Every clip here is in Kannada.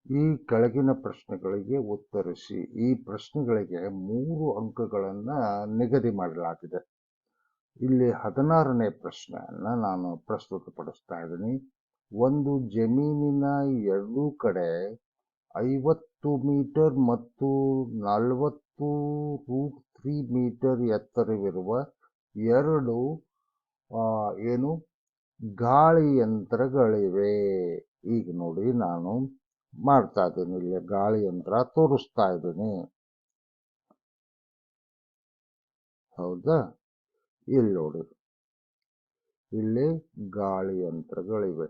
ಈ ಕೆಳಗಿನ ಪ್ರಶ್ನೆಗಳಿಗೆ ಉತ್ತರಿಸಿ. ಈ ಪ್ರಶ್ನೆಗಳಿಗೆ 3 ಅಂಕಗಳನ್ನು ನಿಗದಿ ಮಾಡಲಾಗಿದೆ. ಇಲ್ಲಿ 16ನೇ ಪ್ರಶ್ನೆಯನ್ನ ನಾನು ಪ್ರಸ್ತುತಪಡಿಸ್ತಾ ಇದ್ದೀನಿ. ಒಂದು ಜಮೀನಿನ ಎರಡೂ ಕಡೆ 50 ಮೀಟರ್ ಮತ್ತು 40√3 ಮೀಟರ್ ಎತ್ತರವಿರುವ ಎರಡು ಗಾಳಿ ಯಂತ್ರಗಳಿವೆ. ಈಗ ನೋಡಿ, ನಾನು ಮಾಡ್ತಾ ಇದ್ದೀನಿ, ಇಲ್ಲಿ ಗಾಳಿ ಯಂತ್ರ ತೋರಿಸ್ತಾ ಇದ್ದೀನಿ. ಹೌದಾ? ಇಲ್ಲಿ ನೋಡಿ, ಇಲ್ಲಿ ಗಾಳಿ ಯಂತ್ರಗಳಿವೆ.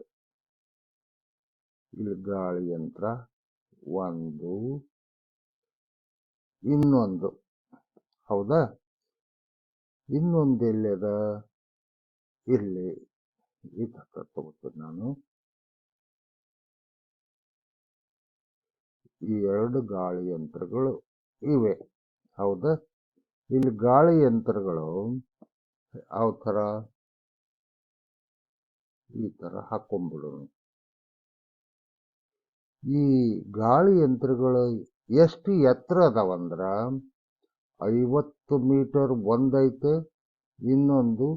ಇಲ್ಲಿ ಗಾಳಿ ಯಂತ್ರ ಒಂದು, ಇನ್ನೊಂದು. ಹೌದಾ? ಇನ್ನೊಂದು ಎಲ್ಲದ? ಇಲ್ಲಿ ಇದಕ್ಕೆ ತಗೋತೀನಿ ನಾನು. ಈ ಎರಡು ಗಾಳಿ ಯಂತ್ರಗಳು ಇವೆ. ಹೌದಾ? ಇಲ್ಲಿ ಗಾಳಿ ಯಂತ್ರಗಳು ಯಾವ ತರ? ಈ ತರ ಹಾಕೊಂಡ್ಬಿಡೋಣ. ಈ ಗಾಳಿ ಯಂತ್ರಗಳು ಎಷ್ಟು ಎತ್ತರ ಅದಾವಂದ್ರ 50 ಮೀಟರ್ ಒಂದೈತೆ, ಇನ್ನೊಂದು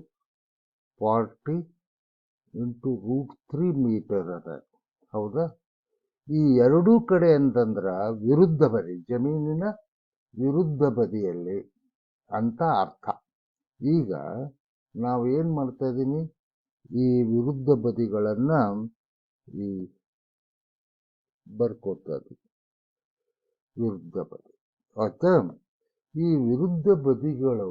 40 × √3 ಮೀಟರ್ ಅದ. ಹೌದಾ? ಈ ಎರಡೂ ಕಡೆ ಅಂತಂದ್ರ ವಿರುದ್ಧ ಬದಿ, ಜಮೀನಿನ ವಿರುದ್ಧ ಬದಿಯಲ್ಲಿ ಅಂತ ಅರ್ಥ. ಈಗ ನಾವೇನ್ ಮಾಡ್ತಾ ಇದ್ದೀನಿ, ಈ ವಿರುದ್ಧ ಬದಿಗಳನ್ನ ಈ ಬರ್ಕೋತಾ ಇದ್ದೀವಿ. ವಿರುದ್ಧ ಬದಿ. ಆಯ್ತಾ? ಈ ವಿರುದ್ಧ ಬದಿಗಳು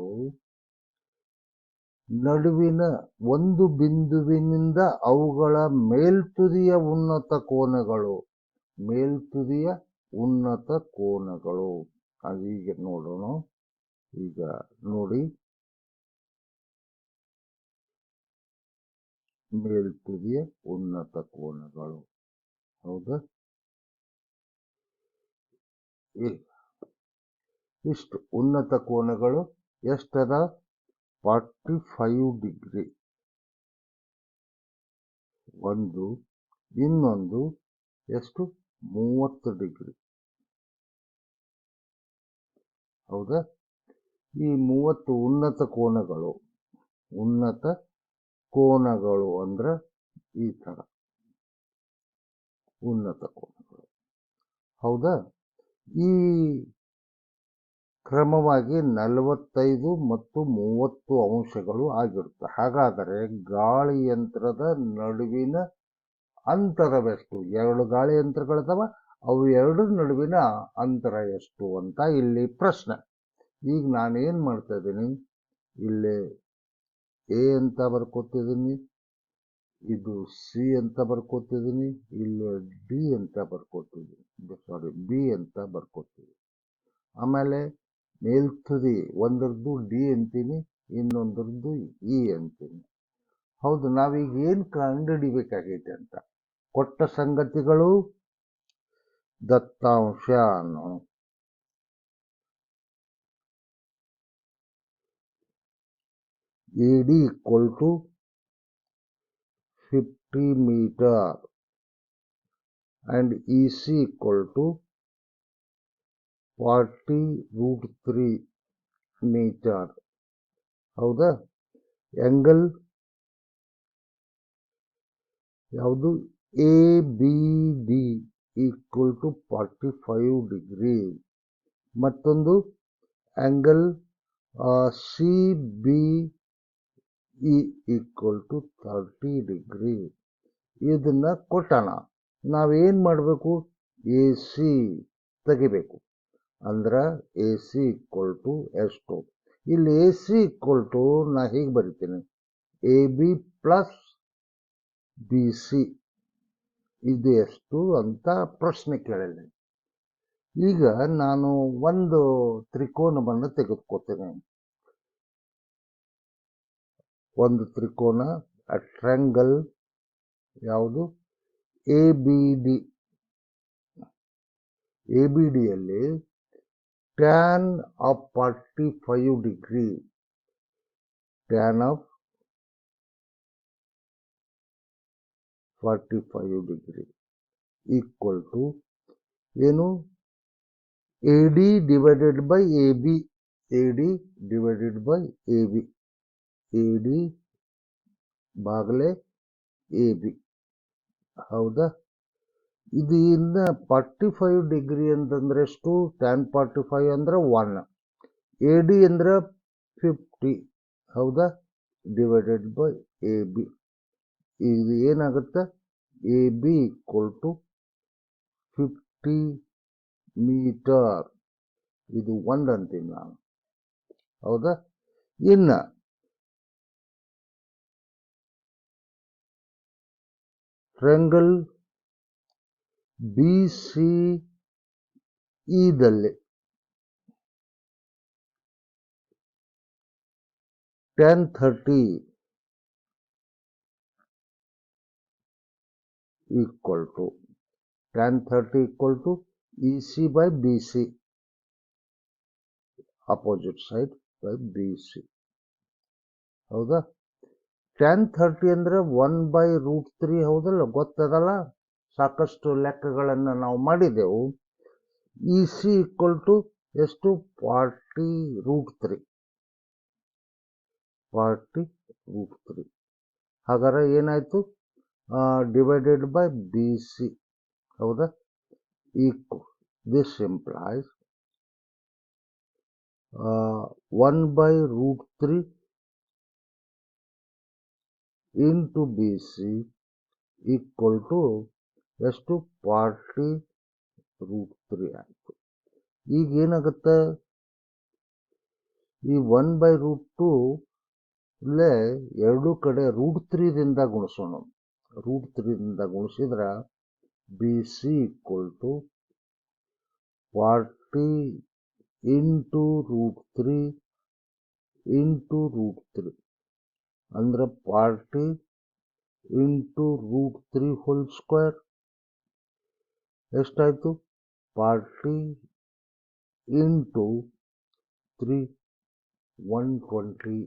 ನಡುವಿನ ಒಂದು ಬಿಂದುವಿನಿಂದ ಅವುಗಳ ಮೇಲ್ತುದಿಯ ಉನ್ನತ ಕೋನಗಳು. ಮೇಲ್ತುದಿಯ ಉನ್ನತ ಕೋನಗಳು. ಅದೀಗ ನೋಡೋಣ. ಈಗ ನೋಡಿ, ಮೇಲ್ತುದಿಯ ಉನ್ನತ ಕೋನಗಳು. ಹೌದಾ? ಇಷ್ಟು ಉನ್ನತ ಕೋನಗಳು ಎಷ್ಟದ? 45 ಡಿಗ್ರಿ ಒಂದು, ಇನ್ನೊಂದು ಎಷ್ಟು? 30 ಡಿಗ್ರಿ. ಹೌದಾ? ಈ 30 ಉನ್ನತ ಕೋನಗಳು. ಉನ್ನತ ಕೋನಗಳು ಅಂದ್ರೆ ಈ ತರ ಉನ್ನತ ಕೋನಗಳು. ಹೌದಾ? ಈ ಕ್ರಮವಾಗಿ 45 ಮತ್ತು 30 ಅಂಶಗಳು ಆಗಿರುತ್ತೆ. ಹಾಗಾದರೆ ಗಾಳಿ ಯಂತ್ರದ ನಡುವಿನ ಅಂತರವೆಷ್ಟು? ಎರಡು ಗಾಳಿ ಯಂತ್ರಗಳಿದಾವ, ಅವು ಎರಡರ ನಡುವಿನ ಅಂತರ ಎಷ್ಟು ಅಂತ ಇಲ್ಲಿ ಪ್ರಶ್ನೆ. ಈಗ ನಾನೇನ್ ಮಾಡ್ತಾ ಇದ್ದೀನಿ, ಇಲ್ಲಿ ಎ ಅಂತ ಬರ್ಕೋತಿದ್ದೀನಿ, ಇದು ಸಿ ಅಂತ ಬರ್ಕೋತಿದ್ದೀನಿ, ಇಲ್ಲಿ ಡಿ ಅಂತ ಬರ್ಕೋತಿದ್ದೀನಿ, ಬಿ ಅಂತ ಬರ್ಕೋತಿದ್ದೀನಿ. ಆಮೇಲೆ ಮೇಲ್ತುದಿ ಒಂದರದ್ದು ಡಿ ಅಂತೀನಿ, ಇನ್ನೊಂದರದ್ದು ಇ ಅಂತೀನಿ. ಹೌದು, ನಾವೀಗ ಏನ್ ಕಂಡುಹಿಡಿಬೇಕಾಗೈತೆ ಅಂತ ಕೊಟ್ಟ ಸಂಗತಿಗಳು ದತ್ತಾಂಶ ಅನ್ನೋ. AD = 50 meter and EC = 40√3 meter. ಹೌದಾ? ಆಂಗಲ್ ಯಾವುದು? ABD = 45 degree. ಮತ್ತೊಂದು ಆಂಗಲ್ CBE = 30 ಡಿಗ್ರಿ. ಇದನ್ನ ಕೊಟ್ಟಾನ. ನಾವೇನ್ ಮಾಡಬೇಕು? AC ತೆಗಿಬೇಕು. ಅಂದ್ರ AC = ಎಷ್ಟು? ಇಲ್ಲಿ AC = ನಾ ಹೀಗೆ ಬರಿತೀನಿ, AB + BC ಇದು ಎಷ್ಟು ಅಂತ ಪ್ರಶ್ನೆ ಕೇಳಿಲ್ಲ. ಈಗ ನಾನು ಒಂದು ತ್ರಿಕೋನವನ್ನು ತೆಗೆದುಕೊಳ್ತೇನೆ. ಒಂದು ತ್ರಿಕೋನ, ಟ್ರಯಾಂಗಲ್ ಯಾವುದು? ABD. ABDಯಲ್ಲಿ tan of 45 degree, tan of 45 degree = ಏನು AD divided by AB, AD divided by AB, AD Baglay AB. ಹೌದಾ? ಇದು ಇನ್ನು 45 ಡಿಗ್ರಿ ಅಂತಂದ್ರೆ ಎಷ್ಟು? tan 45 ಅಂದ್ರೆ 1. AD ಅಂದ್ರೆ 50. ಹೌದಾ? Divided by AB. ಇದು ಏನಾಗುತ್ತೆ? AB equal to 50 metre. ಇದು 1 ಅಂತೀನಿ ನಾನು. ಹೌದಾ? ಇನ್ನು ಟ್ರಯಾಂಗಲ್ BCE ದಲ್ಲಿ tan 30 equal to tan 30 equal to EC by BC, opposite side by BC. ಹೌದಾ? tan 30 ಅಂದ್ರೆ 1/√3. ಹೌದಲ್ಲ? ಗೊತ್ತದಲ್ಲ? ಸಾಕಷ್ಟು ಲೆಕ್ಕಗಳನ್ನು ನಾವು ಮಾಡಿದೆವು. EC ಈಕ್ವಲ್ ಟು ಎಷ್ಟು? 40√3. 40√3. ಹಾಗಾದ್ರೆ ಏನಾಯ್ತು? Divided by BC. ಹೌದಾ? This implies 1/√3 into BC equal to ಎಷ್ಟು? 40√3 ಆಯಿತು. ಈಗ ಏನಾಗುತ್ತೆ? ಈ 1/√2 ಇಲ್ಲೇ ಎರಡೂ ಕಡೆ √3ದಿಂದ ಗುಣಿಸೋಣ. √3ದಿಂದ ಗುಣಿಸಿದ್ರೆ BC equal to 40 into √3 into √3 ಅಂದ್ರೆ 40 into √3 whole square ಎಷ್ಟಾಯ್ತು? 40 into 3 120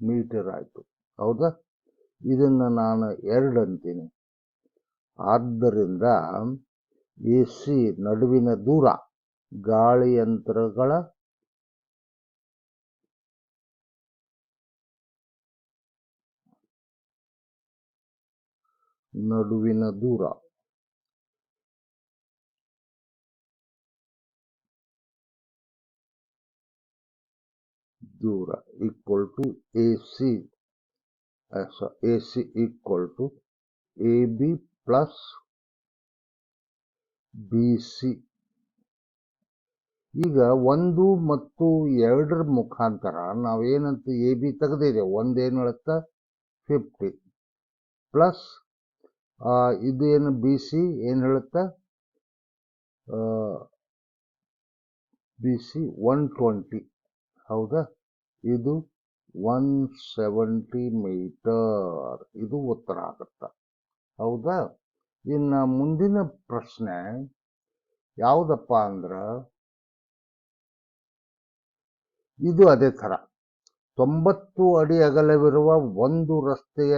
ಮೀಟರ್ ಆಯಿತು. ಹೌದಾ? ಇದನ್ನು ನಾನು 2 ಅಂತೀನಿ. ಆದ್ದರಿಂದ AC ನಡುವಿನ ದೂರ, ಗಾಳಿಯಂತ್ರಗಳ ನಡುವಿನ ದೂರ equal to AC equal to AB plus BC. ಈಗ 1 ಮತ್ತು 2 ಮುಖಾಂತರ ನಾವೇನಂತ AB ತೆಗೆದಿದೆ. ಒಂದೇನು ಹೇಳುತ್ತಾ? 50 ಪ್ಲಸ್ ಇದೇನು BC ಏನು ಹೇಳುತ್ತಾ? BC 120. ಹೌದಾ? ಇದು 170 ಮೀಟರ್. ಇದು ಉತ್ತರ ಆಗುತ್ತ. ಹೌದಾ? ಇನ್ನು ಮುಂದಿನ ಪ್ರಶ್ನೆ ಯಾವುದಪ್ಪ ಅಂದ್ರೆ ಇದು ಅದೇ ಥರ 90 ಅಡಿ ಅಗಲವಿರುವ ಒಂದು ರಸ್ತೆಯ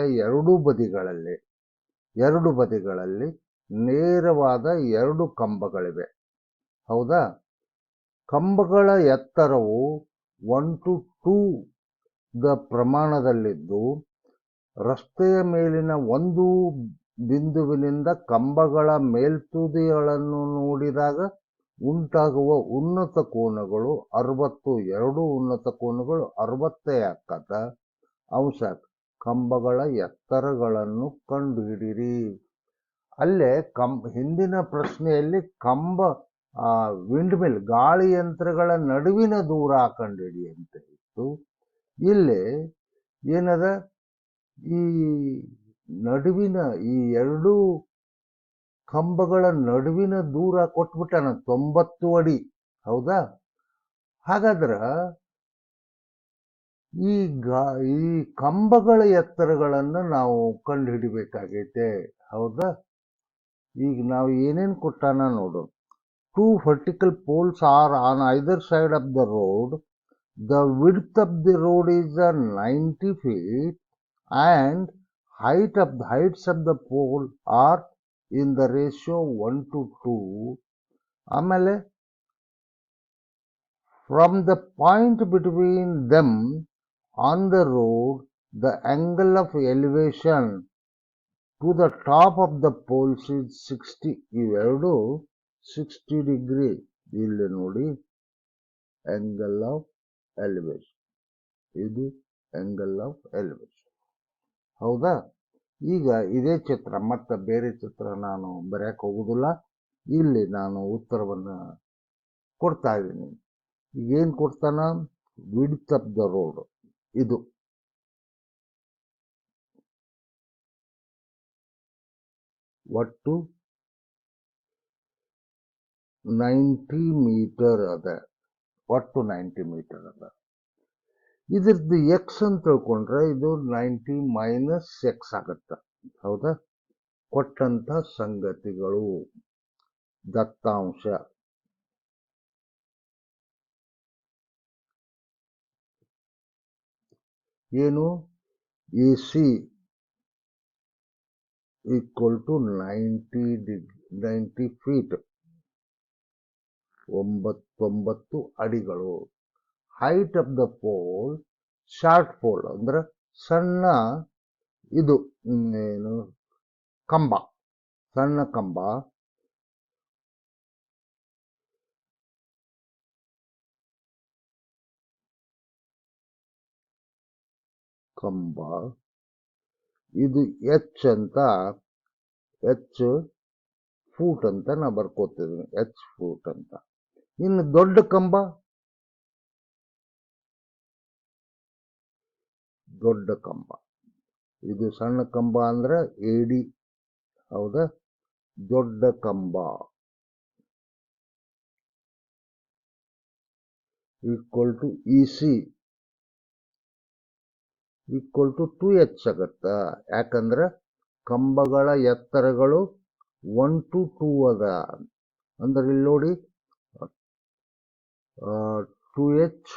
ಎರಡು ಬದಿಗಳಲ್ಲಿ ನೇರವಾದ 2 ಕಂಬಗಳಿವೆ. ಹೌದಾ? ಕಂಬಗಳ ಎತ್ತರವು 1 to 2 ದ ಪ್ರಮಾಣದಲ್ಲಿದ್ದು ರಸ್ತೆಯ ಮೇಲಿನ ಒಂದು ಬಿಂದುವಿನಿಂದ ಕಂಬಗಳ ಮೇಲ್ತುದಿಗಳನ್ನು ನೋಡಿದಾಗ ಉಂಟಾಗುವ ಉನ್ನತ ಕೋನಗಳು 60. ಎರಡು ಉನ್ನತ ಕೋನಗಳು 60 ಆಕ್ಕತ್ತ. ಅಂಶ ಕಂಬಗಳ ಎತ್ತರಗಳನ್ನು ಕಂಡುಹಿಡಿಯಿರಿ. ಅಲ್ಲೇ ಹಿಂದಿನ ಪ್ರಶ್ನೆಯಲ್ಲಿ ವಿಂಡ್ ಮಿಲ್ ಗಾಳಿ ಯಂತ್ರಗಳ ನಡುವಿನ ದೂರ ಕಂಡುಹಿಡಿ ಅಂತ ಇತ್ತು. ಇಲ್ಲಿ ಏನದ? ಈ ನಡುವಿನ ಈ 2 ಕಂಬಗಳ ನಡುವಿನ ದೂರ ಕೊಟ್ಬಿಟ್ಟಾನ 90 ಅಡಿ. ಹೌದಾ? ಹಾಗಾದ್ರೆ ಈ ಕಂಬಗಳ ಎತ್ತರಗಳನ್ನು ನಾವು ಕಂಡುಹಿಡಿಬೇಕಾಗೈತೆ. ಹೌದಾ? ಈಗ ನಾವು ಏನೇನು ಕೊಟ್ಟಾನ ನೋಡು. 2 vertical poles are on either side of the road. The width of the road is 90 feet and heights of the pole are in the ratio 1 to 2. ಆಮೇಲೆ from the point between them on the road, the angle of elevation to the top of the poles is 60. ಇವೆರಡು 60 ಡಿಗ್ರಿ. ಇಲ್ಲಿ ನೋಡಿ angle of elevation, ಇದು angle of elevation. ಹೌದಾ? ಈಗ ಇದೇ ಚಿತ್ರ, ಮತ್ತೆ ಬೇರೆ ಚಿತ್ರ ನಾನು ಬರೆಯಕ್ಕೆ ಹೋಗುದಿಲ್ಲ. ಇಲ್ಲಿ ನಾನು ಉತ್ತರವನ್ನು ಕೊಡ್ತಾ ಇದ್ದೀನಿ. ಈಗೇನು ಕೊಡ್ತಾನ? ವಿಡ್ತ್ ಆಫ್ ದ ರೋಡ್, ಇದು ಒಟ್ಟು 90 ಮೀಟರ್ ಅದ. ಒಟ್ಟು 90 ಮೀಟರ್ ಅದ. ಇದ್ರದ್ದು ಎಕ್ಸ್ ಅಂತ ತಿಳ್ಕೊಂಡ್ರೆ ಇದು 90 ಮೈನಸ್ ಎಕ್ಸ್ ಆಗತ್ತ. ಹೌದಾ? ಕೊಟ್ಟಂತ ಸಂಗತಿಗಳು, ದತ್ತಾಂಶ ಏನು? AC ಈಕ್ವಲ್ ಟು 90 ಫೀಟ್, 99 ಅಡಿಗಳು. Height of the pole, short pole ಅಂದ್ರೆ ಸಣ್ಣ ಇದು ಏನು ಕಂಬ, ಸಣ್ಣ ಕಂಬ ಇದು ಎಚ್ ಅಂತ, ಎಚ್ ಫೂಟ್ ಅಂತ ನಾ ಬರ್ಕೋತಿದ್ದೀನಿ, ಎಚ್ ಫೂಟ್ ಅಂತ. ಇನ್ನು ದೊಡ್ಡ ಕಂಬ, ಇದು ಸಣ್ಣ ಕಂಬ ಅಂದ್ರೆ AD. ಹೌದಾ? ದೊಡ್ಡ ಕಂಬ equal to EC equal to 2H ಆಗತ್ತ. ಯಾಕಂದ್ರೆ ಕಂಬಗಳ ಎತ್ತರಗಳು 1 to 2 ಅದ. ಅಂದ್ರೆ ಇಲ್ಲಿ ನೋಡಿ 2H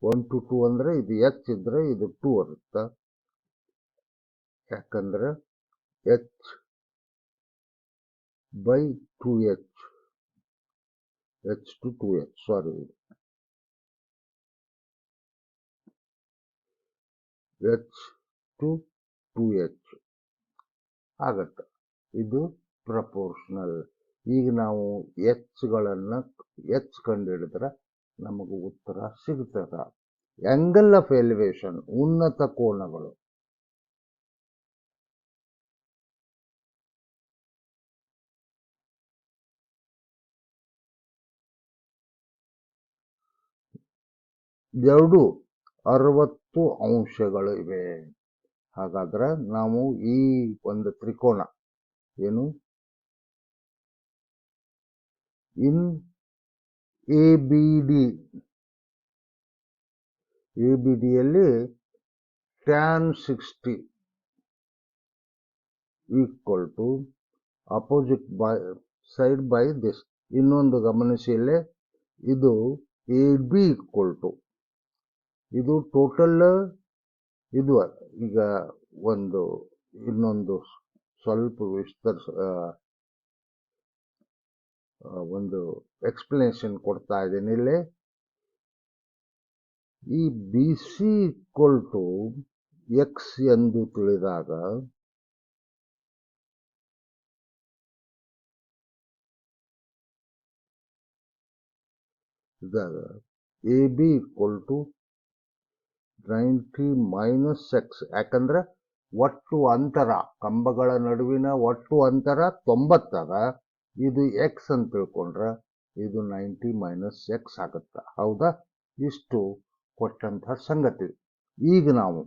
1 to 2 ಅಂದ್ರೆ ಇದು H ಇದ್ರೆ ಇದು 2 ಬರುತ್ತ. ಯಾಕಂದ್ರೆ H by 2H, H to 2H, sorry, H to 2H ಆಗತ್ತ. ಇದು ಪ್ರಪೋರ್ಷನಲ್. ಈಗ ನಾವು H ಕಂಡು ಹಿಡಿದ್ರೆ ನಮಗೆ ಉತ್ತರ ಸಿಗ್ತದ. ಆಂಗಲ್ ಆಫ್ ಎಲಿವೇಶನ್, ಉನ್ನತ ಕೋನಗಳು. ಎರಡು 60 ಅಂಶಗಳು ಇವೆ. ಹಾಗಾದ್ರೆ ನಾವು ಈ ಒಂದು ತ್ರಿಕೋನ ಏನು ಇನ್ ABDಯಲ್ಲಿ tan 60 equal to opposite side by this. ಇನ್ನೊಂದು ಗಮನಿಸಿ, ಇಲ್ಲೇ ಇದು AB ಈಕ್ವಲ್ ಟು, ಇದು ಟೋಟಲ್, ಇದು ಈಗ ಒಂದು ಇನ್ನೊಂದು ಸ್ವಲ್ಪ ಒಂದು ಎಕ್ಸ್ಪ್ಲನೇಷನ್ ಕೊಡ್ತಾ ಇದ್ದೀನಿ ಇಲ್ಲಿ. ಈ BC ಈಕ್ವಲ್ ಟು X ಎಂದು ತಿಳಿದಾಗ AB equal to 90 minus x. ಯಾಕಂದ್ರೆ ಒಟ್ಟು ಅಂತರ, ಕಂಬಗಳ ನಡುವಿನ ಒಟ್ಟು ಅಂತರ 90 ಅದ. ಇದು ಎಕ್ಸ್ ಅಂತ ತಿಳ್ಕೊಂಡ್ರೆ ಇದು 90 ಮೈನಸ್ ಎಕ್ಸ್ ಆಗುತ್ತ. ಹೌದಾ? ಇಷ್ಟು ಕೊಟ್ಟಂತಹ ಸಂಗತಿ. ಈಗ ನಾವು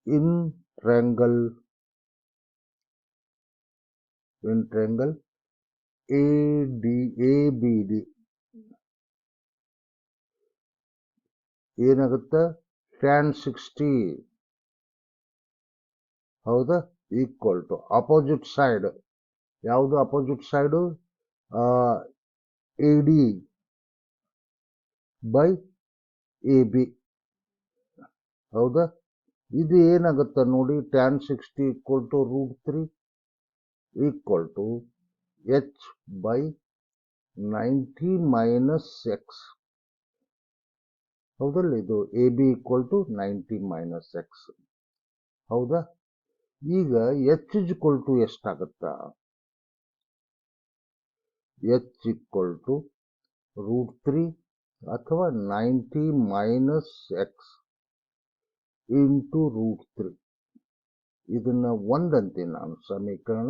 ಇನ್ ಟ್ರಯಾಂಗಲ್ ABD ಏನಾಗುತ್ತೆ? tan 60, ಹೌದಾ, ಈಕ್ವಲ್ ಟು ಅಪೋಸಿಟ್ ಸೈಡ್. ಯಾವುದು opposite side? AD by AB. ಹೌದಾ? ಇದು ಏನಾಗುತ್ತೆ ನೋಡಿ, tan 60 equal to √3 equal to h by 90 minus x. ಹೌದಲ್ಲ? ಇದು A B equal to 90 minus x. ಹೌದಾ? ಈಗ h ಈಕ್ವಲ್ ಟು ಎಷ್ಟಾಗುತ್ತಾ? h ಈಕ್ವಲ್ ಟು √3 ಅಥವಾ 90 ಮೈನಸ್ ಎಕ್ಸ್ ಇಂಟು √3. ಇದನ್ನ ಒಂದಂತೀನಿ, ನಾನು ಸಮೀಕರಣ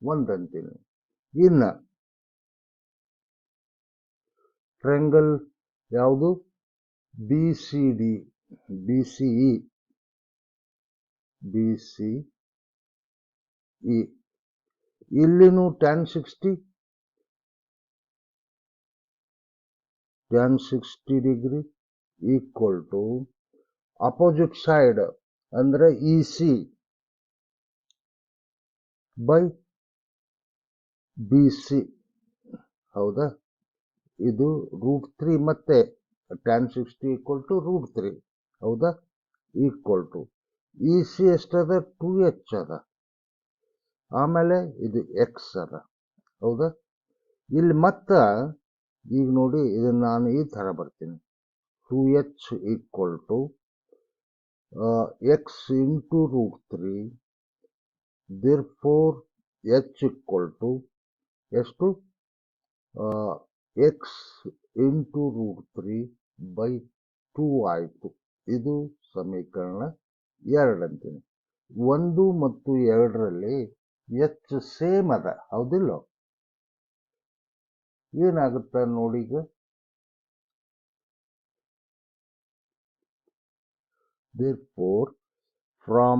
ಒಂದಂತೀನಿ. ಇನ್ನು ಟ್ರಯಾಂಗಲ್ ಯಾವುದು? B C D, B C E, B C E. ಇಲ್ಲಿನೂ tan 60 degree equal to opposite side ಅಂದ್ರೆ E C by B C. ಹೌದಾ? ಇದು √3 ಮತ್ತೆ tan 60 ಈಕ್ವಲ್ ಟು √3. ಹೌದಾ? ಈಕ್ವಲ್ ಟು ಇ ಸಿ ಎಷ್ಟದ? 2h ಅದ. ಆಮೇಲೆ ಇದು ಎಕ್ಸ್ ಅದ. ಹೌದಾ? ಇಲ್ಲಿ ಮತ್ತ ಈಗ ನೋಡಿ, ಇದನ್ನ ನಾನು ಈ ಥರ ಬರ್ತೀನಿ. 2h equal to x into √3. therefore h equal to ಎಷ್ಟು? ಎಕ್ಸ್ ಇಂಟು √3 ಬೈ 2 ಆಯಿತು. ಇದು ಸಮೀಕರಣ 2 ಅಂತೀನಿ. 1 ಮತ್ತು 2ರಲ್ಲಿ ಎಚ್ ಸೇಮ್ ಅದ. ಹೌದಿಲ್ಲ? ಏನಾಗುತ್ತೆ ನೋಡಿ ಈಗ. therefore from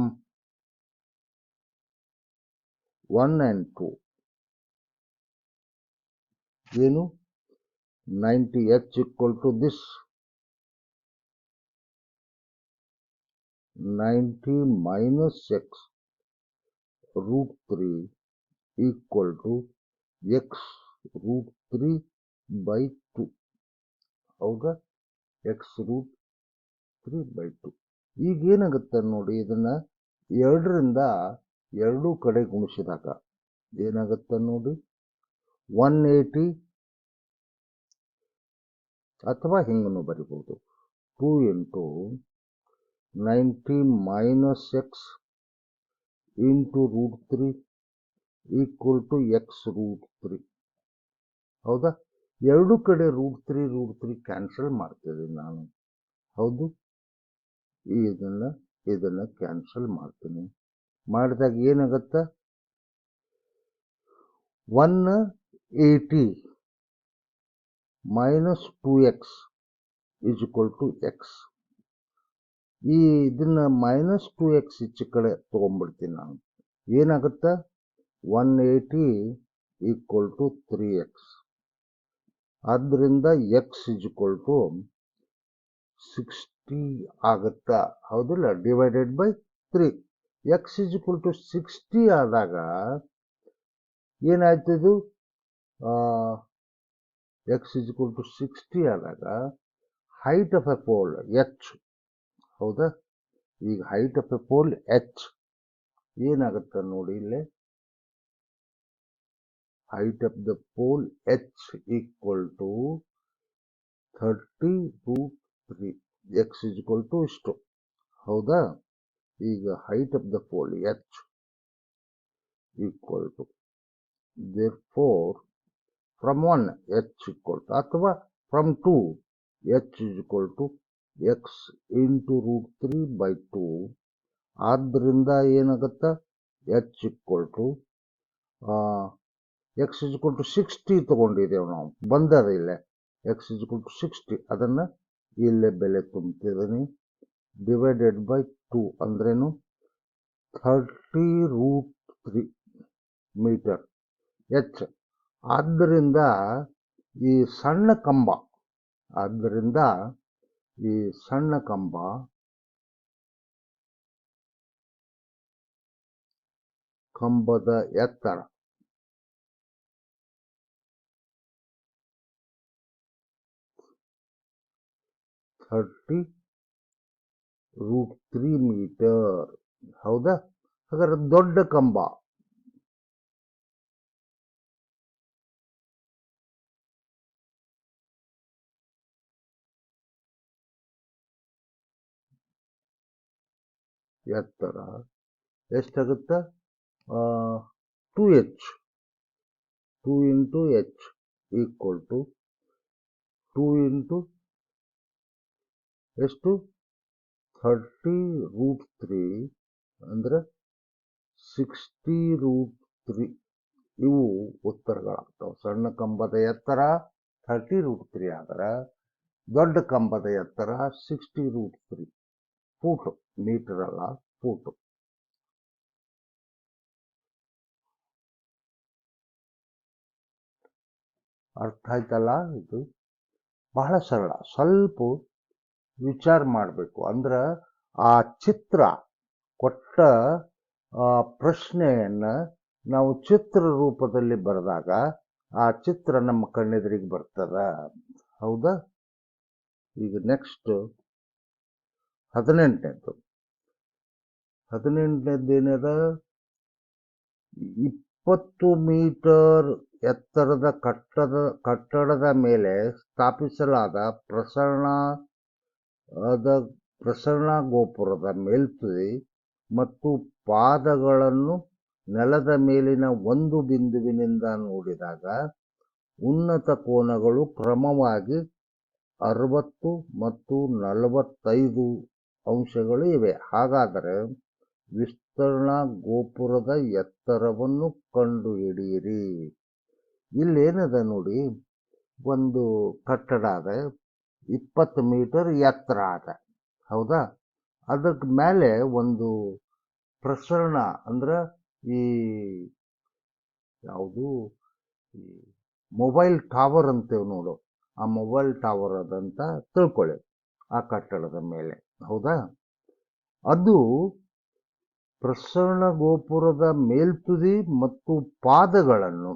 1 and 2 ಏನು? 90h equal to this 90 minus x √3 equal to x √3 by 2. ಹೌದಾ? x √3 by 2. ಈಗ ಏನಾಗುತ್ತೆ ನೋಡಿ, ಇದನ್ನ 2ರಿಂದ 2 ಕಡೆ ಗುಣಿಸಿದಾಗ ಏನಾಗುತ್ತೆ ನೋಡಿ, 180 ಅಥವಾ ಹಿಂಗನ್ನು ಬರಿಬಹುದು. 2 into 90 minus x into √3 equal to x √3. ಹೌದಾ? 2 ಕಡೆ √3 ಕ್ಯಾನ್ಸಲ್ ಮಾಡ್ತಿದ್ದೀನಿ ನಾನು. ಹೌದು? ಇದನ್ನ ಕ್ಯಾನ್ಸಲ್ ಮಾಡ್ತೀನಿ. ಮಾಡಿದಾಗ ಏನಾಗತ್ತೆ? 180 minus 2x is equal to x. ಇದನ್ನ ಮೈನಸ್ 2x ಈಚೆ ಕಡೆ ತಗೊಂಡ್ಬಿಡ್ತೀನಿ ನಾನು. ಏನಾಗುತ್ತೆ? 180 ಈಕ್ವಲ್ ಟು 3x. ಆದ್ದರಿಂದ ಎಕ್ಸ್ ಇಸ್ ಈಕ್ವಲ್ ಟು 60 ಆಗುತ್ತಾ? ಹೌದಿಲ್ಲ? Divided by 3. X is equal to 60 ಆದಾಗ ಏನಾಯ್ತು? ಇದು ಎಕ್ಸ್ ಇಸ್ ಈಕ್ವಲ್ ಟು 60 ಆದಾಗ height of a pole h. ಹೌದಾ? ಈಗ height of a pole h ಏನಾಗುತ್ತೆ ನೋಡಿ ಇಲ್ಲಿ. Height of the pole h equal to 30√3. X is equal to ಇಷ್ಟು. ಹೌದಾ? ಈಗ height of the pole h equal to therefore from 1 h equal to ಅಥವಾ from 2 h is equal to x into √3 by 2. ಆದ್ದರಿಂದ ಏನಾಗುತ್ತೆ? h equal to x is equal to 60 ತಗೊಂಡಿದ್ದೇವೆ ನಾವು. ಬಂದದ ಇಲ್ಲೇ x is equal to 60. ಅದನ್ನ ಇಲ್ಲೇ ಬೆಲೆ ತುಂಬ್ತಿದ್ದೀನಿ. ಡಿವೈಡೆಡ್ ಬೈ 2 ಅಂದ್ರೇನು? 30√3 ಮೀಟರ್ ಎಚ್. ಆದ್ದರಿಂದ ಈ ಸಣ್ಣ ಕಂಬದ ಎತ್ತರ 30 √3 ಮೀಟರ್. ಹೌದಾ? ಹಾಗಾದ್ರೆ ದೊಡ್ಡ ಕಂಬ ಎತ್ತರ ಎಷ್ಟಾಗುತ್ತೆ? 2h 2 into h equal to 2 into ಎಷ್ಟು? 30√3 ಅಂದ್ರೆ 60√3. ಇವು ಉತ್ತರಗಳಾಗ್ತವೆ. ಸಣ್ಣ ಕಂಬದ ಎತ್ತರ 30√3 ಆದರೆ ದೊಡ್ಡ ಕಂಬದ ಎತ್ತರ 60√3 ಫೂಟು. ಮೀಟರ್ ಅಲ್ಲ, ಫೂಟು. ಅರ್ಥ ಆಯ್ತಲ್ಲ? ಇದು ಬಹಳ ಸರಳ. ಸ್ವಲ್ಪ ವಿಚಾರ ಮಾಡಬೇಕು. ಅಂದ್ರೆ ಆ ಚಿತ್ರ ಕೊಟ್ಟ ಪ್ರಶ್ನೆಯನ್ನ ನಾವು ಚಿತ್ರ ರೂಪದಲ್ಲಿ ಬರೆದಾಗ ಆ ಚಿತ್ರ ನಮ್ಮ ಕಣ್ಣೆದುರಿಗೆ ಬರ್ತದ. ಹೌದಾ? ಈಗ ನೆಕ್ಸ್ಟ್ 18ನೇದು. 18ನೇದು ಏನದ? 20 ಮೀಟರ್ ಎತ್ತರದ ಕಟ್ಟಡದ ಮೇಲೆ ಸ್ಥಾಪಿಸಲಾದ ಪ್ರಸರಣ ಗೋಪುರದ ಮೇಲ್ತುದಿ ಮತ್ತು ಪಾದಗಳನ್ನು ನೆಲದ ಮೇಲಿನ ಒಂದು ಬಿಂದುವಿನಿಂದ ನೋಡಿದಾಗ ಉನ್ನತ ಕೋನಗಳು ಕ್ರಮವಾಗಿ 60 ಮತ್ತು 45 ಅಂಶಗಳು ಇವೆ. ಹಾಗಾದರೆ ವಿಸ್ತರಣಾ ಗೋಪುರದ ಎತ್ತರವನ್ನು ಕಂಡುಹಿಡಿಯಿರಿ. ಇಲ್ಲೇನದ ನೋಡಿ, ಒಂದು ಕಟ್ಟಡ ಅದ, 20 ಮೀಟರ್ ಎತ್ತರ ಅದ. ಹೌದಾ? ಅದಕ್ಕೆ ಮೇಲೆ ಒಂದು ಪ್ರಸರಣ ಅಂದ್ರೆ ಈ ಯಾವುದು ಮೊಬೈಲ್ ಟವರ್ ಅಂತೇವೆ ನೋಡು, ಆ ಮೊಬೈಲ್ ಟವರ್ ಅದಂತ ತಿಳ್ಕೊಳ್ಳಿ ಆ ಕಟ್ಟಡದ ಮೇಲೆ. ಹೌದಾ? ಅದು ಪ್ರಸರಣ ಗೋಪುರದ ಮೇಲ್ತುದಿ ಮತ್ತು ಪಾದಗಳನ್ನು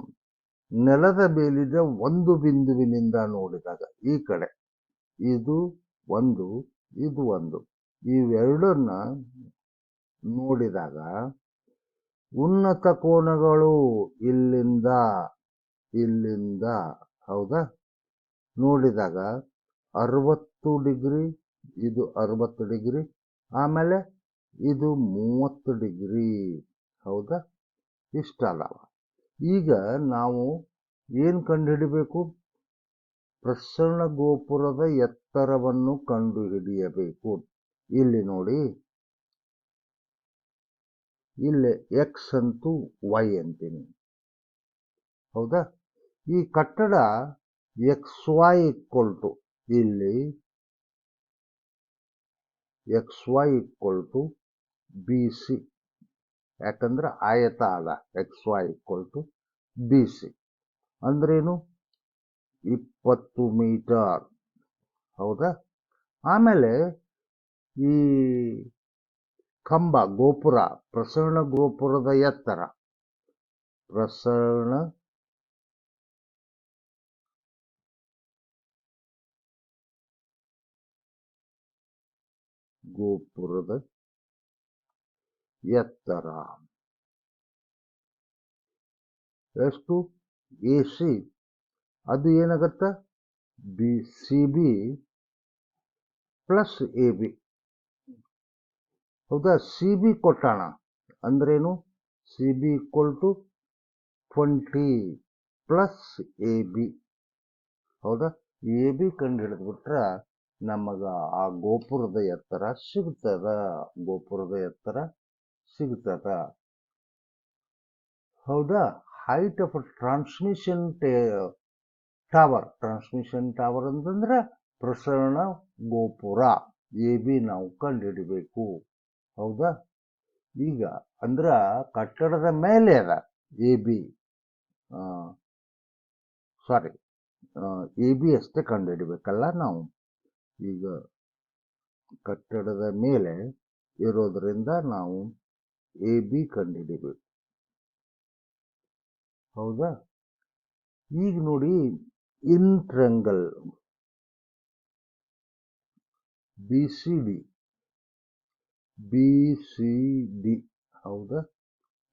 ನೆಲದ ಮೇಲಿನ ಒಂದು ಬಿಂದುವಿನಿಂದ ನೋಡಿದಾಗ, ಈ ಕಡೆ ಇದು ಒಂದು, ಇದು ಒಂದು, ಇವೆರಡನ್ನ ನೋಡಿದಾಗ ಉನ್ನತ ಕೋನಗಳು ಇಲ್ಲಿಂದ ಇಲ್ಲಿಂದ, ಹೌದಾ, ನೋಡಿದಾಗ 60 ಡಿಗ್ರಿ, ಇದು 60 ಡಿಗ್ರಿ, ಆಮೇಲೆ ಇದು 30 ಡಿಗ್ರಿ. ಹೌದಾ? ಇಷ್ಟಲ್ಲವ. ಈಗ ನಾವು ಏನು ಕಂಡುಹಿಡಿಬೇಕು? ಪ್ರಸರಣ ಗೋಪುರದ ಎತ್ತರವನ್ನು ಕಂಡುಹಿಡಿಯಬೇಕು. ಇಲ್ಲಿ ನೋಡಿ, ಇಲ್ಲಿ ಎಕ್ಸ್ ಅಂತೂ ವೈ ಅಂತೀನಿ. ಹೌದಾ? ಈ ಕಟ್ಟಡ XY ಈಕ್ವಲ್ ಟು, ಇಲ್ಲಿ XY ಈಕ್ವಲ್ ಟು BC. ಯಾಕಂದ್ರೆ ಆಯತ ಅದ. XY ಈಕ್ವಲ್ ಟು BC ಅಂದ್ರೇನು? 20 ಮೀಟರ್. ಹೌದಾ? ಆಮೇಲೆ ಈ ಕಂಬ, ಗೋಪುರ, ಪ್ರಸರಣ ಗೋಪುರದ ಎತ್ತರ, ಪ್ರಸರಣ ಗೋಪುರದ ಎತ್ತರ ಎಷ್ಟು? AC. ಅದು ಏನಾಗತ್ತ? CB plus AB. ಹೌದಾ? CB ಕೊಟ್ಟಾಣ ಅಂದ್ರೇನು? CB equal to 20 plus AB. ಹೌದಾ? AB ಕಂಡು ಹಿಡಿದ್ಬಿಟ್ರ ನಮಗ ಆ ಗೋಪುರದ ಎತ್ತರ ಸಿಗ್ತದ. ಗೋಪುರದ ಎತ್ತರ ಸಿಗ್ತದ. ಹೌದಾ? Height of transmission tower. Transmission tower ಅಂತಂದ್ರೆ ಪ್ರಸರಣ ಗೋಪುರ AB ನಾವು ಕಂಡು ಹಿಡಿಬೇಕು. ಹೌದಾ? ಈಗ ಅಂದ್ರ ಕಟ್ಟಡದ ಮೇಲೆ ಅದ AB, ಸಾರಿ, AB ಅಷ್ಟೇ ಕಂಡು ಹಿಡಿಬೇಕಲ್ಲ ನಾವು. ಈಗ ಕಟ್ಟಡದ ಮೇಲೆ ಇರೋದ್ರಿಂದ ನಾವು AB ಕಂಡು ಹಿಡಿಬೇಕು. ಹೌದಾ? ಈಗ ನೋಡಿ, in triangle BCD B C D. ಹೌದಾ?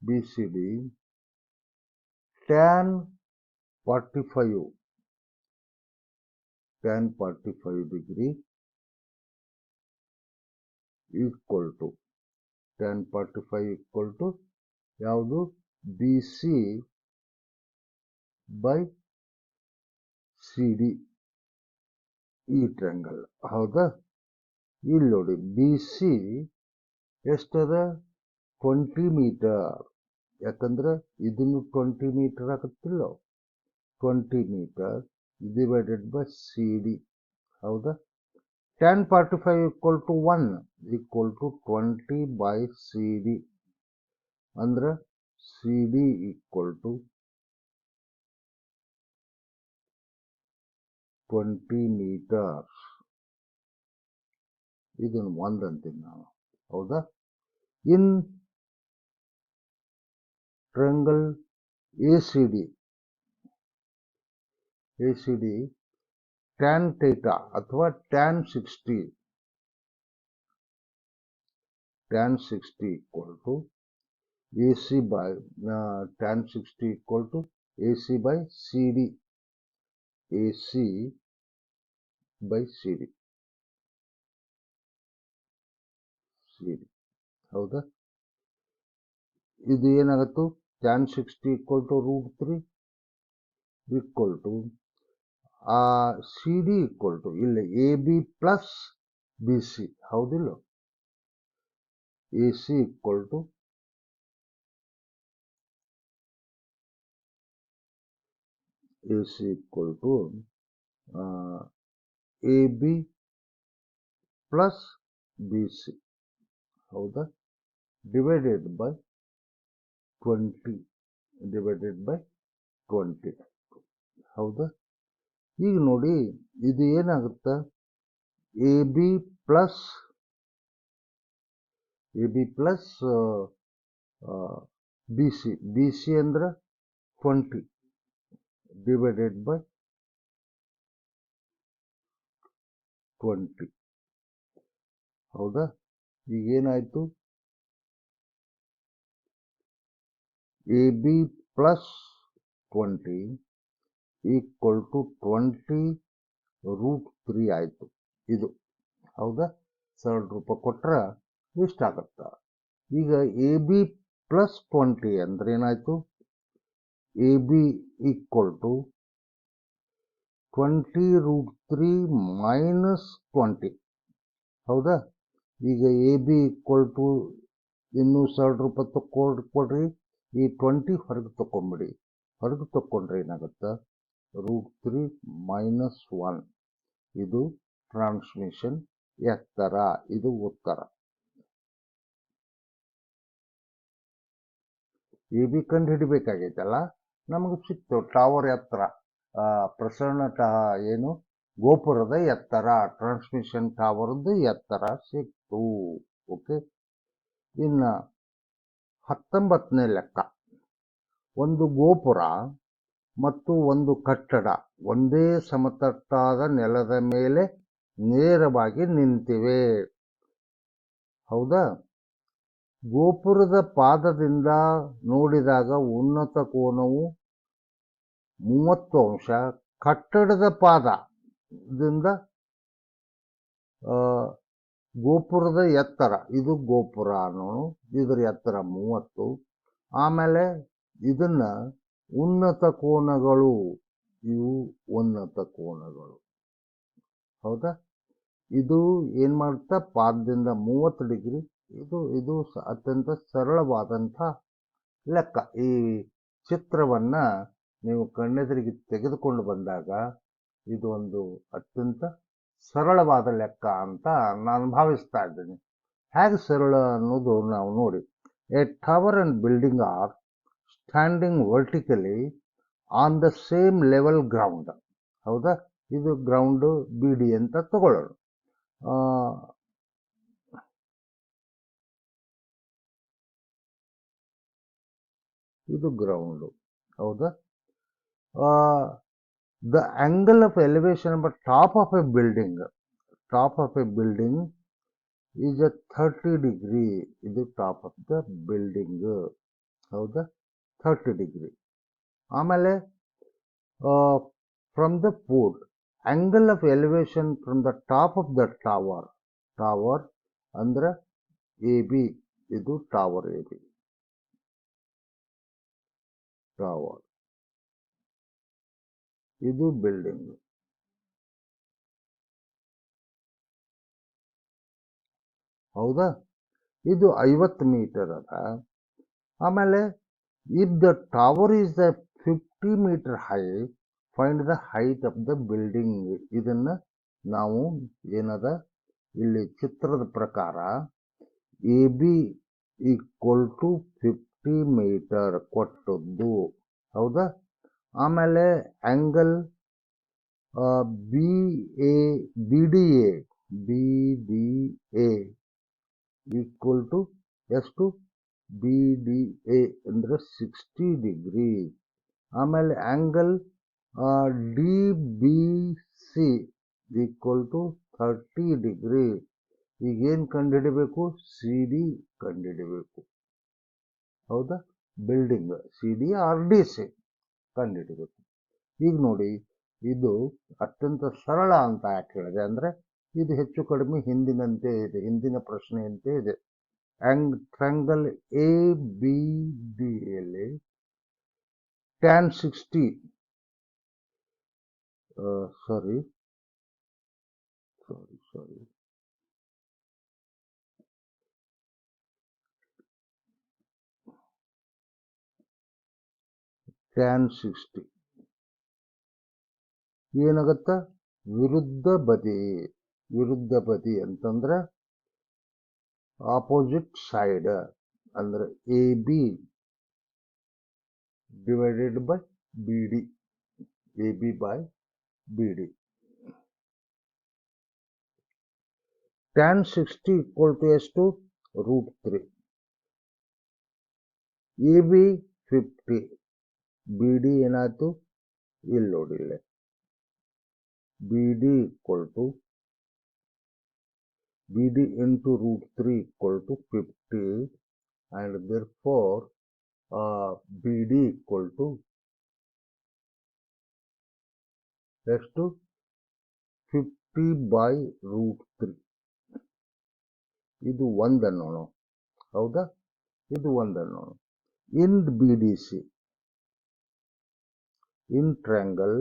B C D tan 45 degree equal to tan 45 equal to ಯಾವುದು? B C by C D ಈ ಟ್ರ್ಯಾಂಗಲ್. ಹೌದಾ? ಇಲ್ಲಿ ನೋಡಿ, ಬಿ ಸಿ ಎಷ್ಟದ? 20 ಮೀಟರ್. ಯಾಕಂದ್ರೆ ಇದನ್ನು 20 ಮೀಟರ್ ಆಗುತ್ತಿಲ್ಲ, 20 meter divided by C D. ಹೌದಾ? Tan 45 equal to 1 equal to 20 by C D. ಅಂದ್ರೆ C D equal to 20 meter. ಇದನ್ನು 1 ಅಂತೀನಿ ನಾನು. ಹೌದಾ? In triangle A C D tan theta ಅಥವಾ tan 60 equal to A C by tan 60 equal to A C by C D. A C by C D. ಹೌದಾ? ಇದು ಏನಾಗತ್ತು? Tan 60 equal to √3 equal to C D equal to ಇಲ್ಲಿ A B plus B C. ಹೌದಿಲ್ಲ? A C equal to A B plus B C. ಹೌದಾ? Divided by 20. ಹೌದಾ? ಈಗ ನೋಡಿ, ಇದು ಏನಾಗುತ್ತೆ? A B plus B C ಅಂದ್ರೆ 20 ಡಿವೈಡೆಡ್ ಬೈ 20. ಹೌದಾ? ಈಗ ಏನಾಯ್ತು? A B plus 20 equal to 20 √3 ಆಯಿತು ಇದು. ಹೌದಾ? ಸರಳ ರೂಪ ಕೊಟ್ರೆ ಇಷ್ಟಾಗತ್ತ. ಈಗ ಎ ಬಿ ಪ್ಲಸ್ 20 ಅಂದ್ರೆ ಏನಾಯ್ತು? A B equal to 20 √3 minus 20. ಹೌದಾ? ಈಗ ಎ ಬಿ ಈಕ್ವಲ್ ಟು ಇನ್ನೂ ಸರಳ ರೂಪ ಕೊಡ್ರಿ. ಈ 20 ಹೊರಗೆ ತಕೊಂಬಿಡಿ. ಹೊರಗೆ ತಕೊಂಡ್ರೆ ಏನಾಗುತ್ತೆ? √3 ಮೈನಸ್ 1. ಇದು ಟ್ರಾನ್ಸ್ಮಿಷನ್ ಎತ್ತರ, ಇದು ಉತ್ತರ. ಎ ಬಿ ಕಂಡು ಹಿಡಿಬೇಕಾಗೈತಲ್ಲ, ನಮಗೆ ಸಿಕ್ತು ಟವರ್ ಎತ್ತರ, ಪ್ರಸರಣ ಏನು ಗೋಪುರದ ಎತ್ತರ, ಟ್ರಾನ್ಸ್ಮಿಷನ್ ಟವರ್ದು ಎತ್ತರ ಸಿಕ್ತು. ಓಕೆ. ಇನ್ನು 19ನೇ ಲೆಕ್ಕ. ಒಂದು ಗೋಪುರ ಮತ್ತು ಒಂದು ಕಟ್ಟಡ ಒಂದೇ ಸಮತಟ್ಟಾದ ನೆಲದ ಮೇಲೆ ನೇರವಾಗಿ ನಿಂತಿವೆ. ಹೌದಾ? ಗೋಪುರದ ಪಾದದಿಂದ ನೋಡಿದಾಗ ಉನ್ನತ ಕೋನವು 30 ಅಂಶ, ಕಟ್ಟಡದ ಪಾದದಿಂದ ಗೋಪುರದ ಎತ್ತರ, ಇದು ಗೋಪುರ ಅನ್ನೋಣ, ಇದರ ಎತ್ತರ 30. ಆಮೇಲೆ ಇದನ್ನ ಉನ್ನತ ಕೋನಗಳು, ಇವು ಉನ್ನತ ಕೋನಗಳು. ಹೌದಾ? ಇದು ಏನ್ ಮಾಡುತ್ತಾ? ಪಾದದಿಂದ 30 ಡಿಗ್ರಿ. ಇದು ಅತ್ಯಂತ ಸರಳವಾದಂಥ ಲೆಕ್ಕ. ಈ ಚಿತ್ರವನ್ನ ನೀವು ಕಣ್ಣೆದುರಿಗೆ ತೆಗೆದುಕೊಂಡು ಬಂದಾಗ ಇದು ಒಂದು ಅತ್ಯಂತ ಸರಳವಾದ ಲೆಕ್ಕ ಅಂತ ನಾನು ಭಾವಿಸ್ತಾ ಇದ್ದೀನಿ. ಹೇಗೆ ಸರಳ ಅನ್ನೋದು ನಾವು ನೋಡಿ. A tower and building are standing vertically on the same level ground. ಹೌದಾ? ಇದು ಗ್ರೌಂಡ್ ಬಿ ಡಿ ಅಂತ ತಗೊಳ್ಳೋಣ. ಇದು ಗ್ರೌಂಡ್. ಹೌದಾ? The angle of elevation top of a building is a 30 degree. ಇದು ಟಾಪ್ ಆಫ್ ದ ಬಿಲ್ಡಿಂಗ್. ಹೌದಾ, 30 ಡಿಗ್ರಿ. ಆಮೇಲೆ from the port, angle of elevation from the top of the tower ಅಂದ್ರೆ ಎ ಬಿ. ಇದು ಟವರ್ ಎ ಬಿ. ಟವರ್ ಇದು ಬಿಲ್ಡಿಂಗ್. ಹೌದಾ, ಇದು 50 ಮೀಟರ್ ಅದ. ಆಮೇಲೆ if the tower is the 50 metre high, find the height of the building. ಇದನ್ನ ನಾವು ಏನದ ಇಲ್ಲಿ ಚಿತ್ರದ ಪ್ರಕಾರ A B equal to 50 metre ಕೊಟ್ಟದ್ದು. ಹೌದಾ, ಆಮೇಲೆ angle B A B D A equal to ಎಷ್ಟು? ಬಿ ಡಿ ಎ ಅಂದ್ರೆ 60 ಡಿಗ್ರಿ. ಆಮೇಲೆ angle D B C equal to 30 degree. ಈಗೇನು ಕಂಡುಹಿಡಿಬೇಕು? ಸಿ ಡಿ ಕಂಡುಹಿಡಿಬೇಕು. ಹೌದಾ, building C D or D C ಕಂಡುಹಿಡಿಬೇಕು. ಈಗ ನೋಡಿ, ಇದು ಅತ್ಯಂತ ಸರಳ ಅಂತ ಯಾಕೆ ಹೇಳಿದೆ ಅಂದ್ರೆ ಇದು ಹೆಚ್ಚು ಕಡಿಮೆ ಹಿಂದಿನಂತೆ ಇದೆ, ಹಿಂದಿನ ಪ್ರಶ್ನೆಯಂತೆ ಇದೆ. ಟ್ರ್ಯಾಂಗಲ್ ಎ ಬಿ ಡಿ ಯಲ್ಲಿ tan 60 ಸಾರಿ tan 60 ಏನಾಗತ್ತ? ವಿರುದ್ಧ ಬದಿ ಅಂತಂದ್ರೆ ಆಪೋಸಿಟ್ ಸೈಡ್ ಅಂದ್ರೆ A B divided by B D. A B by B D. tan 60 equal to ಎಷ್ಟು? √3. ಎ ಬಿ 50, ಬಿ ಡಿ ಏನಾಯ್ತು? ಇಲ್ಲಿ ನೋಡಿಲ್ಲ. B D equal to B D into √3 equal to 50 and therefore B D equal to ಎಷ್ಟು? 50 ಬೈ √3. ಇದು ಒಂದನ್ನೋಣ. ಹೌದಾ, ಇದು ಒಂದನ್ನೋಣ. In B D C, in triangle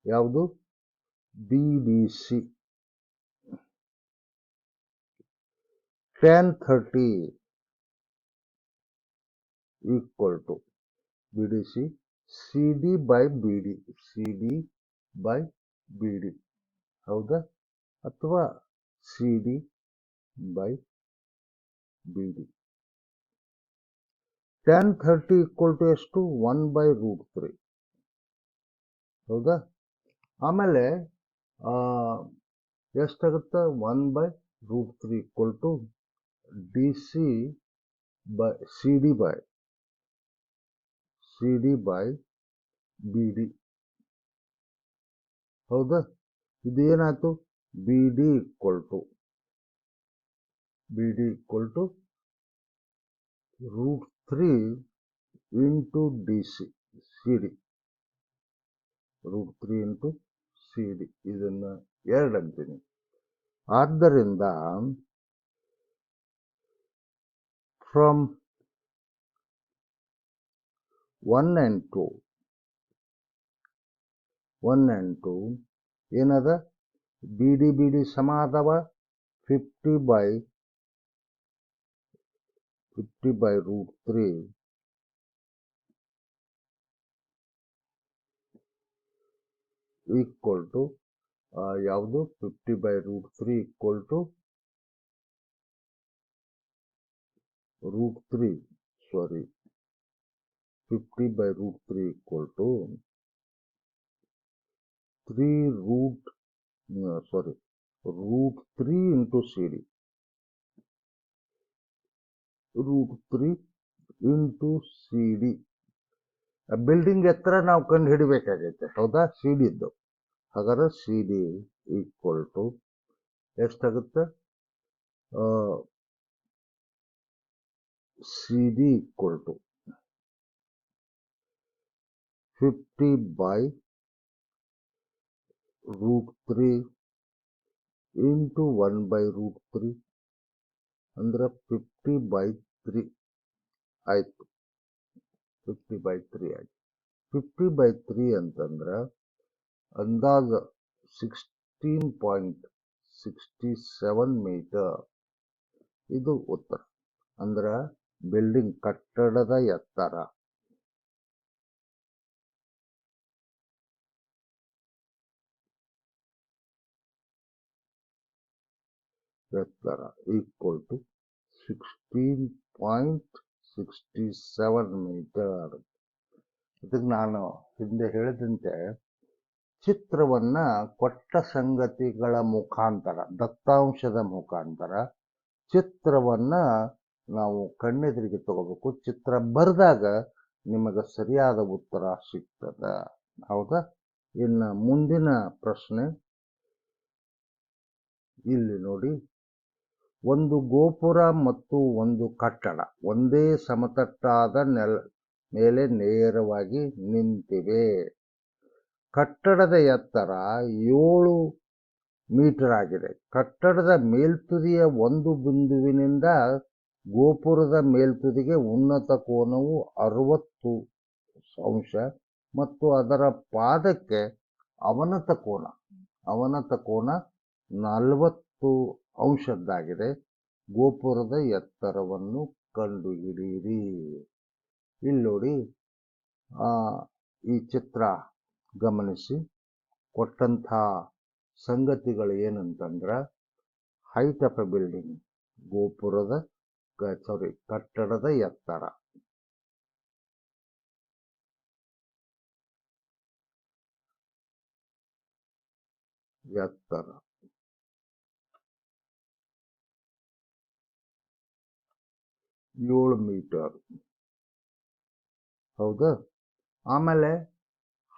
ಯಾವುದು? B D C tan 30 equal to B D C C D by B D. C D by B D. ಹೌದಾ, ಅಥವಾ C D by B D. tan 30 equal to ಎಷ್ಟು? 1 ಬೈ √3. ಹೌದಾ, ಆಮೇಲೆ ಎಷ್ಟಾಗುತ್ತೆ? 1 by √3 equal to D C by C D by B D. ಹೌದಾ, ಇದು ಏನಾಯ್ತು? B D equal to √3 into D C. C D √3 into C D. ಇದನ್ನ 2 ಅಂತೀನಿ. ಆದ್ದರಿಂದ ಫ್ರಮ್ 1 and 2 ಏನದ? ಬಿ ಡಿ ಸಮ ಅದಾವ 50 ಬೈ √3 ಈಕ್ವಲ್ ಟು ಯಾವುದು? 50 by √3 equal to √3 sorry 50 by √3 equal to 3 into CD. √3 into CD. Building ಎತ್ತರ ನಾವು ಕಂಡು ಹಿಡಿಬೇಕಾಗೈತೆ. ಹೌದಾ, ಸಿ ಡಿ ಇದ್ದು. ಹಾಗಾದ್ರೆ ಸಿ ಡಿ ಈಕ್ವಲ್ ಟು ಎಷ್ಟಾಗುತ್ತೆ? CD equal to 50 by root 3 into 1 by root 3 ಅಂದ್ರೆ 50 by 3 ಆಯ್ತು. 50 by 3 ಆಯ್ತು. 50 by 3 ಅಂತಂದ್ರೆ ಅಂದಾಜ 16.67 ಮೀಟರ್. ಇದು ಉತ್ತರ. ಅಂದ್ರೆ ಬಿಲ್ಡಿಂಗ್ ಕಟ್ಟಡದ ಎತ್ತರ. Equal to 16.67 metre. ಅದಕ್ಕೆ ನಾನು ಹಿಂದೆ ಹೇಳಿದಂತೆ ಚಿತ್ರವನ್ನ ಕೊಟ್ಟ ಸಂಗತಿಗಳ ಮುಖಾಂತರ, ದತ್ತಾಂಶದ ಮುಖಾಂತರ ಚಿತ್ರವನ್ನ ನಾವು ಕಣ್ಣೆದುರಿಗೆ ತಗೋಬೇಕು. ಚಿತ್ರ ಬರೆದಾಗ ನಿಮಗೆ ಸರಿಯಾದ ಉತ್ತರ ಸಿಗ್ತದ. ಹೌದಾ? ಇನ್ನು ಮುಂದಿನ ಪ್ರಶ್ನೆ ಇಲ್ಲಿ ನೋಡಿ. ಒಂದು ಗೋಪುರ ಮತ್ತು ಒಂದು ಕಟ್ಟಡ ಒಂದೇ ಸಮತಟ್ಟಾದ ಮೇಲೆ ನೇರವಾಗಿ ನಿಂತಿವೆ. ಕಟ್ಟಡದ ಎತ್ತರ 7 ಮೀಟರ್ ಆಗಿದೆ. ಕಟ್ಟಡದ ಮೇಲ್ತುದಿಯ ಒಂದು ಬಿಂದುವಿನಿಂದ ಗೋಪುರದ ಮೇಲ್ತುದಿಗೆ ಉನ್ನತ ಕೋನವು 60 ಅಂಶ ಮತ್ತು ಅದರ ಪಾದಕ್ಕೆ ಅವನತ ಕೋನ 40 ಅಂಶದ್ದಾಗಿದೆ. ಗೋಪುರದ ಎತ್ತರವನ್ನು ಕಂಡುಹಿಡಿಯಿರಿ. ಇಲ್ಲಿ ನೋಡಿ, ಈ ಚಿತ್ರ ಗಮನಿಸಿ. ಕೊಟ್ಟಂಥ ಸಂಗತಿಗಳು ಏನಂತಂದ್ರ ಹೈಟ್ ಆಫ್ ಎ ಬಿಲ್ಡಿಂಗ್, ಕಟ್ಟಡದ ಎತ್ತರ. ಎತ್ತರ 7 ಮೀಟರ್. ಹೌದಾ? ಆಮೇಲೆ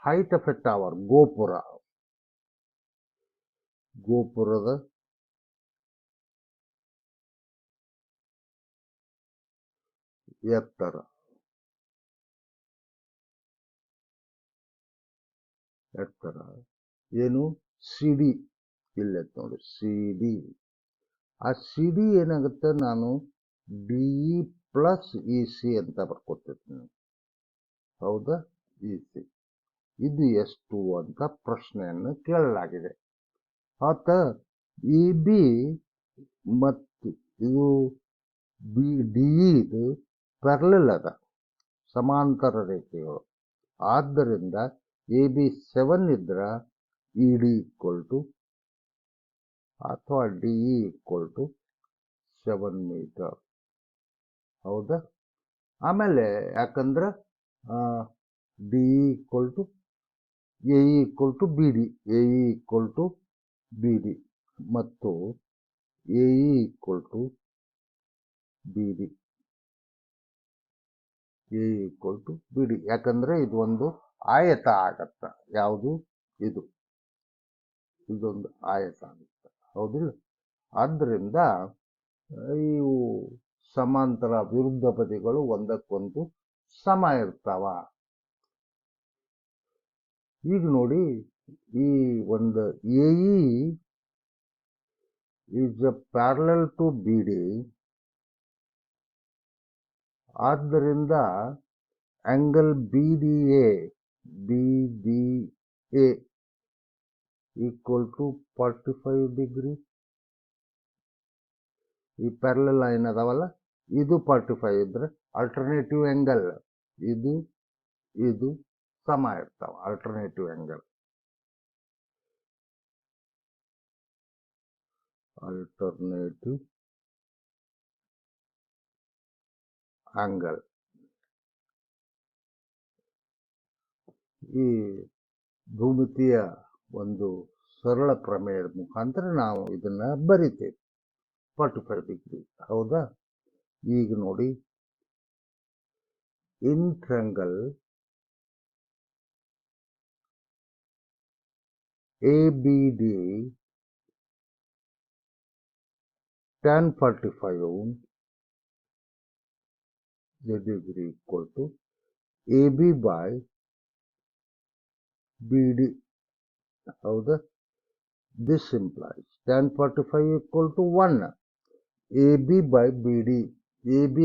ಹೈಟ್ ಆಫ್ ಎ ಟವರ್, ಗೋಪುರದ ಎತ್ತರ ಏನು? CD. ಇಲ್ಲೇ ನೋಡಿ, CD. ಆ CD ಏನಾಗುತ್ತೆ, ನಾನು DE ಪ್ಲಸ್ EC ಅಂತ ಬರ್ಕೊತಿರ್ತೀನಿ. ಹೌದಾ? EC ಇದು ಎಷ್ಟು ಅಂತ ಪ್ರಶ್ನೆಯನ್ನು ಕೇಳಲಾಗಿದೆ. ಆತ AB ಮತ್ತು ಇದು DE ಇದು ಪ್ಯಾರಲಲ್ ಅದ, ಸಮಾಂತರ ರೇಖೆಗಳು. ಆದ್ದರಿಂದ AB 7 ಇದ್ರ ED ಈಕ್ವಲ್ ಟು ಅಥವಾ DE ಈಕ್ವಲ್ ಟು 7 ಮೀಟರ್. ಹೌದಾ? ಆಮೇಲೆ ಯಾಕಂದ್ರೆ DE equal to AE equal to BD, AE equal to BD ಮತ್ತು AE equal to BD, AE equal to BD. ಯಾಕಂದ್ರೆ ಇದು ಒಂದು ಆಯತ ಆಗತ್ತ. ಯಾವುದು? ಇದೊಂದು ಆಯತ ಆಗುತ್ತೆ. ಹೌದಿಲ್ಲ? ಆದ್ದರಿಂದ ಇವು ಸಮಾಂತರ ವಿರುದ್ಧ ಬದಿಗಳು ಒಂದಕ್ಕೊಂದು ಸಮ ಇರ್ತಾವ. ಈಗ ನೋಡಿ, ಈ ಒಂದು AE is parallel to BD. ಆದ್ದರಿಂದ angle BDA equal to 45 degree. ಈ ಪ್ಯಾರಲಲ್ ಲೈನ್ ಅದಾವಲ್ಲ, ಇದು 45 ಇದ್ರೆ ಆಲ್ಟರ್ನೇಟಿವ್ ಆಂಗಲ್ ಇದು ಸಮ ಇರ್ತಾವ. Alternative angle. ಈ ಭೂಮಿತಿಯ ಒಂದು ಸರಳ ಪ್ರಮೇಯದ ಮುಖಾಂತರ ನಾವು ಇದನ್ನ ಬರಿತೇವೆ. 45 ಡಿಗ್ರಿ. ಹೌದಾ? ಈಗ ನೋಡಿ, in triangle ABD tan 45 degree equal to AB by BD. ಹೌದಾ? This implies tan 45 equal to 1 AB by BD. AB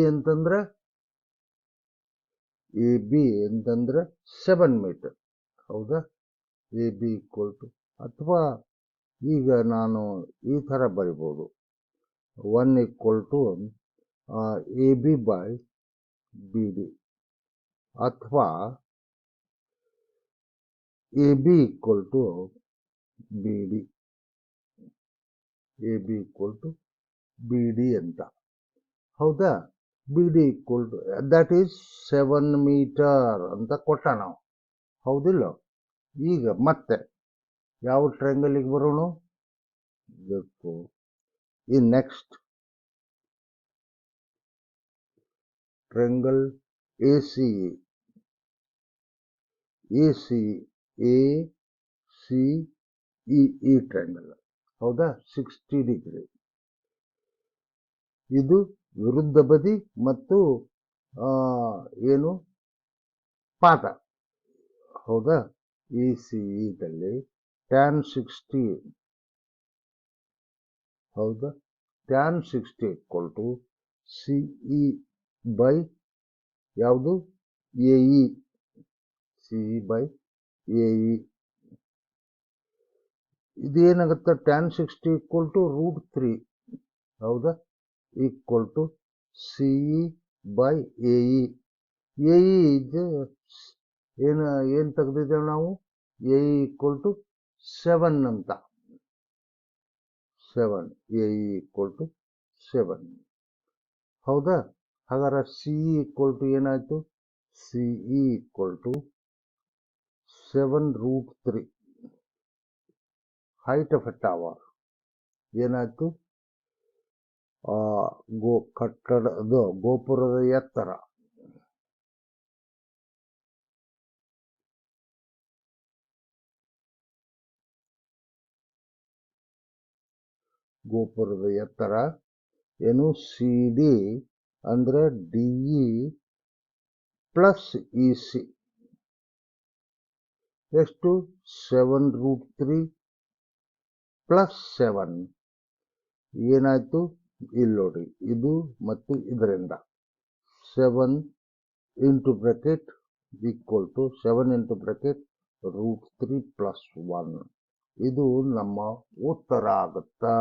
ಅಂತಂದ್ರೆ 7 ಮೀಟರ್. ಹೌದಾ? AB equal to, ಅಥವಾ ಈಗ ನಾನು ಈ ಥರ ಬರಿಬೋದು, 1 equal to AB by BD, ಅಥವಾ AB equal to BD, AB equal to BD ಅಂತ. ಹೌದಾ? BD equal to, that is 7 metre ಅಂತ ಕೊಟ್ಟ ನಾವು. ಹೌದಿಲ್ಲ? ಈಗ ಮತ್ತೆ ಯಾವ ಟ್ರಯಾಂಗಲ್ಗೆ ಬರೋಣ? ಈ ನೆಕ್ಸ್ಟ್ ಟ್ರಯಾಂಗಲ್ ACE ಟ್ರಯಾಂಗಲ್. ಹೌದಾ? 60 ಡಿಗ್ರಿ. ಇದು ವಿರುದ್ಧ ಬದಿ ಮತ್ತು ಏನು ಪಾದ. ಹೌದಾ? ECEದಲ್ಲಿ tan 60. ಹೌದಾ? tan 60 equal to CE by ಯಾವುದು? AE. CE by AE. ಇದೇನಾಗುತ್ತೆ? tan 60 equal to √3. ಹೌದಾ? equal to CE by AE. AE ಏನು ತೆಗೆದಿದ್ದೇವೆ ನಾವು? AE equal to 7 ಅಂತ. 7. AE equal to 7. ಹೌದಾ? ಹಾಗಾದ್ರೆ CE equal to ಏನಾಯ್ತು? CE equal to 7√3. height of a tower ಏನಾಯ್ತು? ಕಟ್ಟಡದ ಗೋಪುರದ ಎತ್ತರ. ಗೋಪುರದ ಎತ್ತರ ಏನು? CD ಅಂದ್ರೆ DE ಪ್ಲಸ್ EC. ಎಷ್ಟು? 7√3 ಪ್ಲಸ್ 7 ಏನಾಯ್ತು? ಇಲ್ಲಿ ನೋಡಿ, ಇದು ಮತ್ತು ಇದರಿಂದ 7 into bracket equal to 7 into bracket √3 plus 1. ಇದು ನಮ್ಮ ಉತ್ತರ ಆಗುತ್ತಾ?